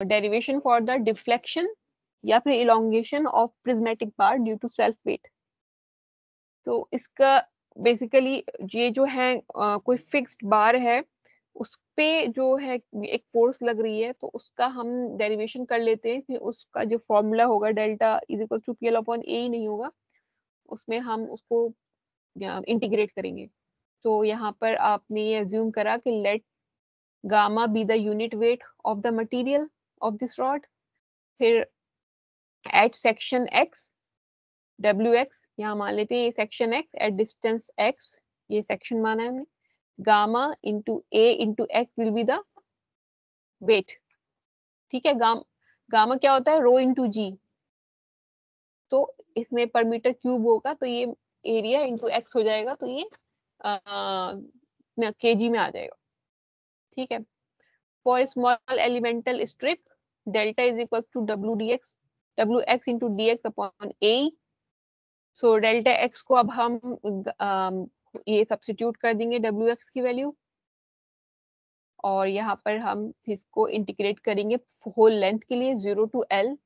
Derivation for the deflection या फिर elongation of prismatic bar due to self weight. तो इसका बेसिकली ये जो है कोई फिक्स्ड बार है, उस पे जो है एक फोर्स लग रही है, तो उसका हम डेरिवेशन कर लेते हैं। फिर उसका जो फॉर्मूला होगा delta is equal to P L upon A ही नहीं होगा, उसमें हम उसको इंटीग्रेट करेंगे। तो यहाँ पर आपने ये अज्यूम करा कि let gamma be the unit weight of the material of this rod. फिर at section X W X, यहाँ मान लेते हैं ये section X at distance X, ये सेक्शन माना है हमने। Gamma into A into X will be the weight. ठीक है, गामा क्या होता है, रो इंटू जी। तो इसमें पर मीटर क्यूब होगा, तो ये एरिया इंटू एक्स हो जाएगा, तो ये केजी में आ जाएगा। ठीक है, for small elemental strip delta is equal to W D X, W X into D X upon A. So delta X को अब हम ये सब्स्टिट्यूट कर देंगे डब्ल्यू एक्स की वैल्यू, और यहाँ पर हम इसको इंटीग्रेट करेंगे होल लेंथ के लिए 0 to L,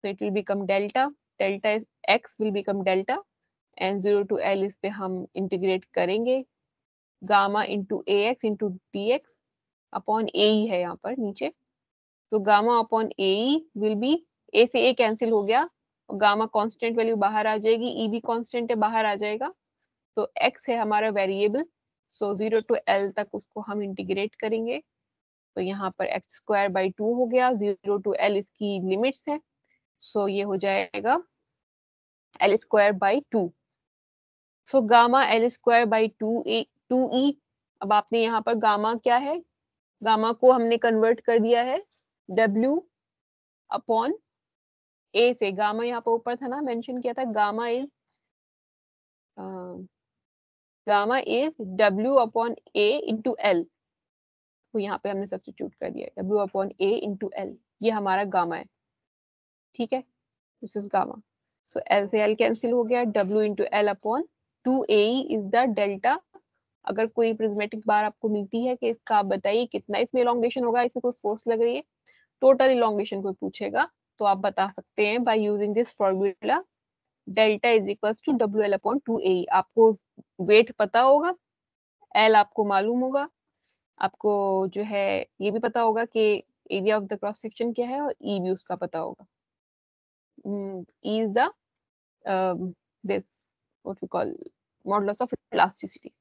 so it will become delta, delta is x will become delta, and 0 to L इस पे हम इंटीग्रेट करेंगे gamma into A X into D X upon A ही है यहाँ पर नीचे। तो gamma upon A will be, A से ए कैंसिल हो गया, गामा कांस्टेंट वैल्यू बाहर आ जाएगी, ई भी कांस्टेंट है बाहर आ जाएगा। तो x है हमारा वेरिएबल, सो 0 to L तक उसको हम इंटीग्रेट करेंगे। तो यहाँ पर एक्स स्क्वायर बाई 2 हो गया, 0 to L इसकी लिमिट्स है, सो ये हो जाएगा L square by 2। So gamma L square by 2e। अब आपने यहाँ पर गामा क्या है, गामा को हमने कन्वर्ट कर दिया है W अपॉन ए से। गामा यहाँ पर ऊपर था ना, मेंशन किया था, gamma is W upon A into L. तो यहाँ पे हमने सब्स्टिट्यूट कर दिया W अपॉन ए इंटू एल, ये हमारा गामा है। ठीक है, this is gamma. So L से एल कैंसिल हो गया, W into L upon 2a is the delta. अगर कोई प्रिज्मेटिक बार आपको मिलती है कि इसका आप बताइए कितना इसमें इलोंगेशन होगा, इसमें कोई फोर्स लग रही है, टोटल इलोंगेशन कोई पूछेगा तो आप बता सकते हैं by using this formula, delta is equal to डब्ल्यू एल अपॉन 2a। आपको वेट पता होगा, एल आपको मालूम होगा, आपको जो है ये भी पता होगा कि area of the cross section क्या है, और ई भी उसका पता होगा। E is the this what we call modulus of elasticity.